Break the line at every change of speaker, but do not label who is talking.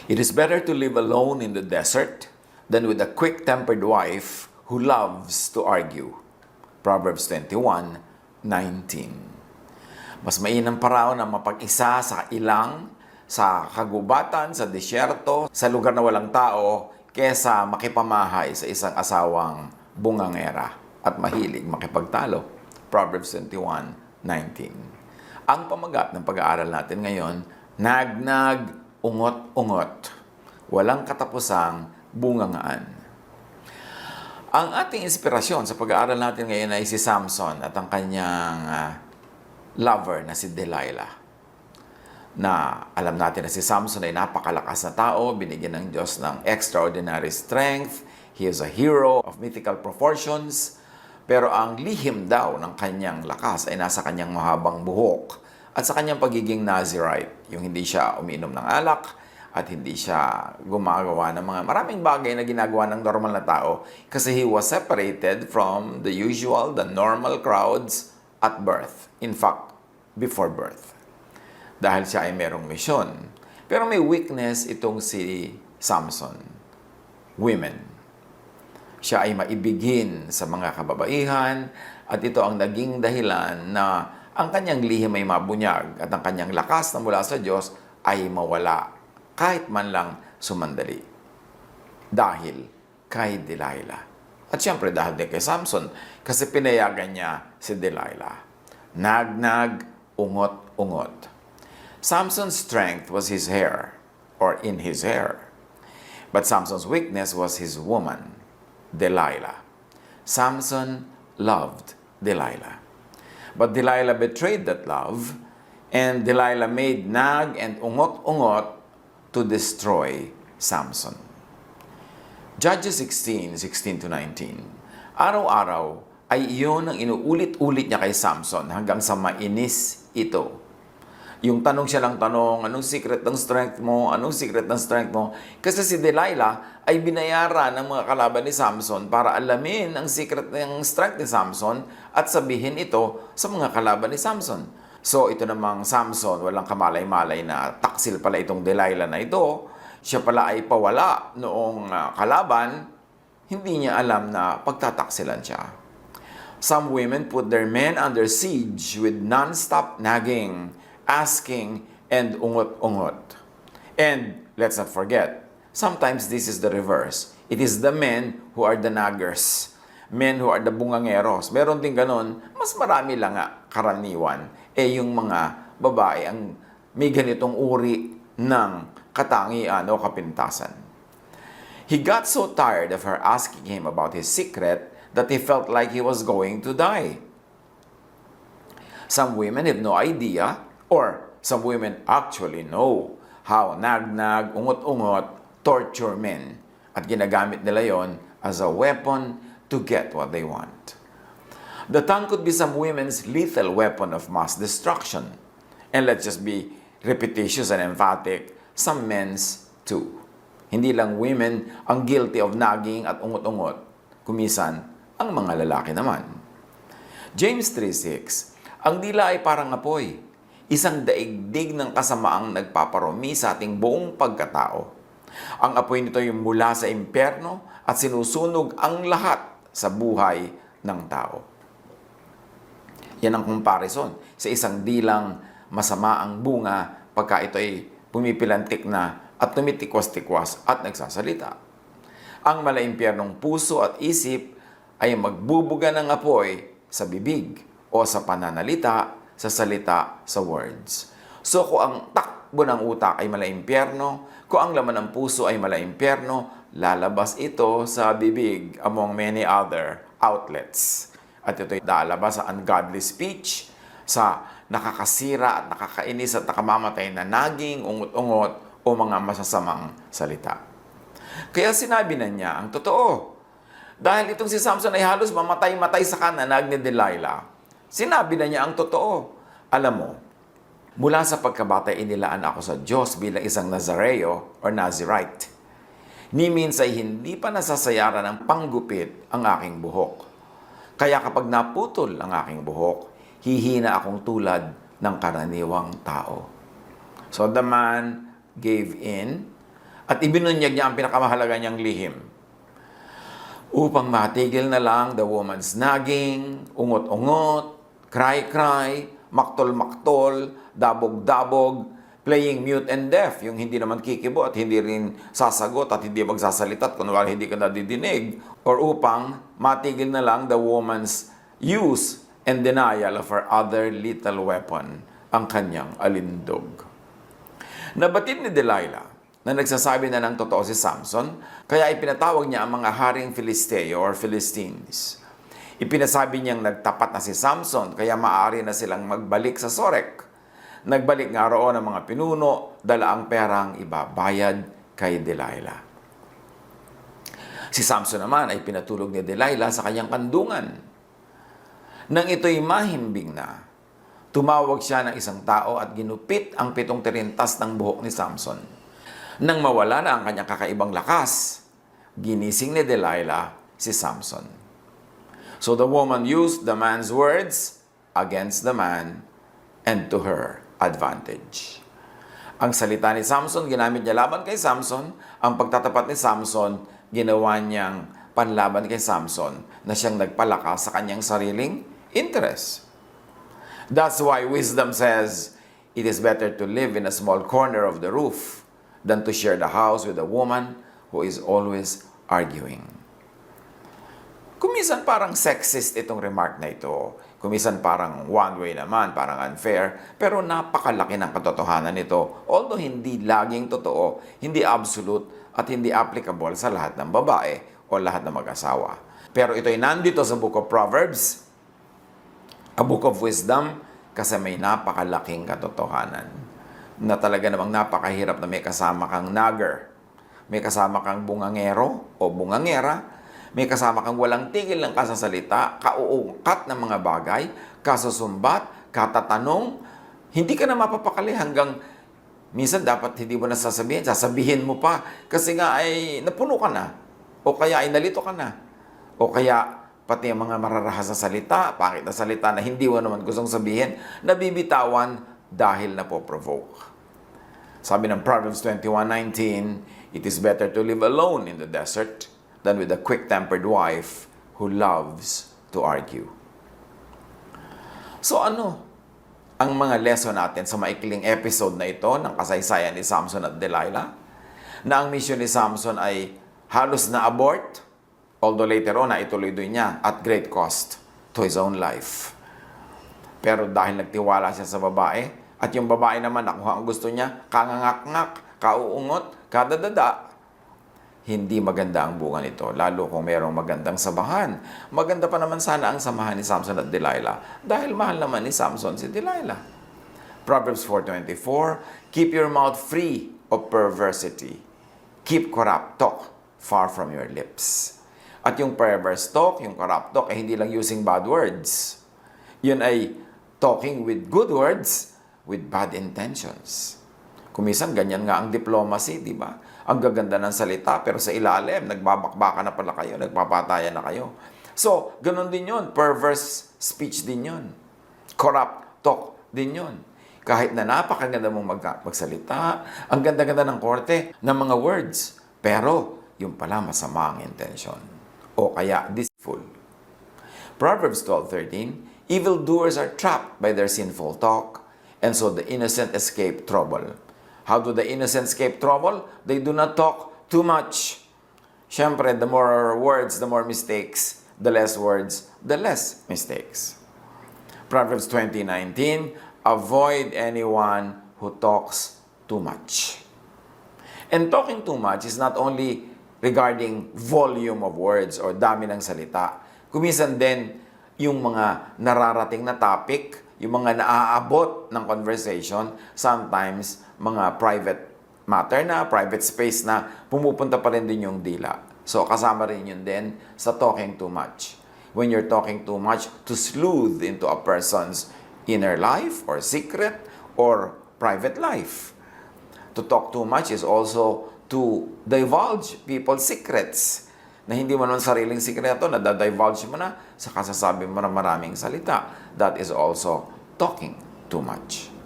It is better to live alone in the desert than with a quick-tempered wife who loves to argue. Proverbs 21:19. Mas mainam pa raw na mapag-isa sa ilang, sa kagubatan, sa disyerto, sa lugar na walang tao, kesa makipamahay sa isang asawang bungangera at mahilig makipagtalo. Proverbs 21:19. Ang pamagat ng pag-aaral natin ngayon, nagnag, ungot-ungot, walang katapusang bungangaan. Ang ating inspirasyon sa pag-aaral natin ngayon ay si Samson at ang kanyang lover na si Delilah. Na alam natin na si Samson ay napakalakas na tao, binigyan ng Diyos ng extraordinary strength. He is a hero of mythical proportions. Pero ang lihim daw ng kanyang lakas ay nasa kanyang mahabang buhok at sa kanyang pagiging Nazirite, yung hindi siya umiinom ng alak at hindi siya gumagawa ng mga maraming bagay na ginagawa ng normal na tao kasi he was separated from the usual, the normal crowds at birth. In fact, before birth. Dahil siya ay merong misyon. Pero may weakness itong si Samson. Women. Siya ay maibigin sa mga kababaihan at ito ang naging dahilan na ang kanyang lihim ay mabunyag at ang kanyang lakas na mula sa Diyos ay mawala kahit man lang sumandali. Dahil kay Delilah. At siyempre dahil din kay Samson kasi pinayagan niya si Delilah. Nagnag, ungot-ungot. Samson's strength was his hair or in his hair. But Samson's weakness was his woman. Delilah. Samson loved Delilah. But Delilah betrayed that love, and Delilah made nag and ungot-ungot to destroy Samson. Judges 16:16-19. Araw-araw ay iyon ang inuulit-ulit niya kay Samson hanggang sa mainis ito. Yung tanong siya lang tanong, anong secret ng strength mo? Anong secret ng strength mo? Kasi si Delilah ay binayaran ng mga kalaban ni Samson para alamin ang secret ng strength ni Samson at sabihin ito sa mga kalaban ni Samson. So ito namang Samson, walang kamalay-malay na taksil pala itong Delilah na ito. Siya pala ay pawala noong kalaban, hindi niya alam na pagtataksilan siya. Some women put their men under siege with non-stop nagging, asking, and ungot-ungot. And let's not forget, sometimes this is the reverse. It is the men who are the naggers. Men who are the bungangeros. Meron din ganun, mas marami lang nga karaniwan. Yung mga babae ang may ganitong uri ng katangian o kapintasan. He got so tired of her asking him about his secret that he felt like he was going to die. Some women have no idea, or some women actually know how nagnag, ungot-ungot, torture men. At ginagamit nila yon as a weapon to get what they want. The tongue could be some women's lethal weapon of mass destruction. And let's just be repetitious and emphatic, some men's too. Hindi lang women ang guilty of nagging at ungot-ungot. Kumisan, ang mga lalaki naman. James 3:6, ang dila ay parang apoy. Isang daigdig ng kasamaang nagpaparumi sa ating buong pagkatao. Ang apoy nito ay mula sa impyerno at sinusunog ang lahat sa buhay ng tao. Yan ang comparison sa isang dilang masama ang bunga pagka ito ay pumipilantik na at tumitikwas-tikwas at nagsasalita. Ang malaimpyernong puso at isip ay magbubuga ng apoy sa bibig o sa pananalita, sa salita, sa words. So kung ang takbo ng utak ay malaimpyerno, kung ang laman ng puso ay malaimpyerno, lalabas ito sa bibig among many other outlets. At ito ay lalabas sa ungodly speech, sa nakakasira at nakakainis at nakamamatay na naging, ungot-ungot o mga masasamang salita. Kaya sinabi na niya ang totoo. Dahil itong si Samson ay halos mamatay-matay sa kananag ni Delilah. Sinabi na niya ang totoo. Alam mo, mula sa pagkabata inilaan ako sa Diyos bilang isang Nazareo or Nazirite. Ni minsan hindi pa nasasayaran ng panggupit ang aking buhok. Kaya kapag naputol ang aking buhok, hihina akong tulad ng karaniwang tao. So the man gave in At ibinunyag niya ang pinakamahalaga niyang lihim. Upang matigil na lang the woman's nagging, ungot-ungot, cry-cry, maktol-maktol, dabog-dabog, playing mute and deaf, yung hindi naman kikibo at hindi rin sasagot at hindi magsasalita at kunwari hindi ka nadidinig, or upang matigil na lang the woman's use and denial of her other lethal weapon, ang kanyang alindog. Nabatid ni Delilah na nagsasabi na ng totoo si Samson, kaya ipinatawag niya ang mga haring Filisteo or Philistines. Ipinasabi niyang nagtapat na si Samson, kaya maaari na silang magbalik sa Sorek. Nagbalik nga roon ang mga pinuno, dala ang perang ibabayad kay Delilah. Si Samson naman ay pinatulog ni Delilah sa kanyang kandungan. Nang ito'y mahimbing na, tumawag siya ng isang tao at ginupit ang 7 tirintas ng buhok ni Samson. Nang mawala na ang kanyang kakaibang lakas, ginising ni Delilah si Samson. So the woman used the man's words against the man and to her advantage. Ang salita ni Samson, ginamit niya laban kay Samson. Ang pagtatapat ni Samson, ginawa niyang panlaban kay Samson na siyang nagpalakas sa kanyang sariling interest. That's why wisdom says, it is better to live in a small corner of the roof than to share the house with a woman who is always arguing. Kuminsan parang sexist itong remark na ito. Kuminsan parang one way naman, parang unfair, pero napakalaki ng katotohanan nito. Although hindi laging totoo, hindi absolute, at hindi applicable sa lahat ng babae o lahat ng mag-asawa. Pero ito'y nandito sa Book of Proverbs, a book of wisdom, kasi may napakalaking katotohanan na talaga namang napakahirap na may kasama kang nagger, may kasama kang bungangero o bungangera, may kasama kang walang tigil ng kasasalita, kauungkat ng mga bagay, kasusumbat, katatanong, hindi ka na mapapakali hanggang minsan dapat hindi mo na sasabihin mo pa kasi nga ay napuno ka na o kaya ay nalito ka na o kaya pati ang mga mararahas na salita, pangit na salita na hindi mo naman gustong sabihin, nabibitawan dahil napoprovoke. Sabi ng Proverbs 21:19, it is better to live alone in the desert than with a quick-tempered wife who loves to argue. So ano ang mga lesson natin sa maikling episode na ito ng kasaysayan ni Samson at Delilah? Na ang mission ni Samson ay halos na abort, although later on na ituloy-tuloy niya at great cost to his own life. Pero dahil nagtiwala siya sa babae, at yung babae naman nakuha ang gusto niya, kangangak-ngak, kauungot, kadadada, hindi maganda ang bunga nito, lalo kung mayroong magandang samahan. Maganda pa naman sana ang samahan ni Samson at Delilah dahil mahal naman ni Samson si Delilah. Proverbs 4:24, keep your mouth free of perversity. Keep corrupt talk far from your lips. At yung perverse talk, yung corrupt talk, ay hindi lang using bad words. Yun ay talking with good words with bad intentions. Kumisan, ganyan nga ang diplomacy, di ba? Ang gaganda ng salita, pero sa ilalim, nagbabakbaka na pala kayo, nagpapatayan na kayo. So, ganun din yun. Perverse speech din yun. Corrupt talk din yun. Kahit na napakaganda mong magsalita, ang ganda-ganda ng korte ng mga words, pero yung pala masama ang intention. O kaya deceitful. Proverbs 12:13, evildoers are trapped by their sinful talk, and so the innocent escape trouble. How do the innocent escape trouble? They do not talk too much. Siyempre, the more words, the more mistakes. The less words, the less mistakes. Proverbs 20:19, avoid anyone who talks too much. And talking too much is not only regarding volume of words or dami ng salita. Kuminsan din yung mga nararating na topic, yung mga naaabot ng conversation, sometimes mga private matter na, private space na, pumupunta pa rin din yung dila. So, kasama rin yun din sa talking too much. When you're talking too much to sleuth into a person's inner life or secret or private life. To talk too much is also to divulge people's secrets na hindi mo naman sariling sikreto, na-divulge mo na sa kasasabi mo na maraming salita. That is also talking too much.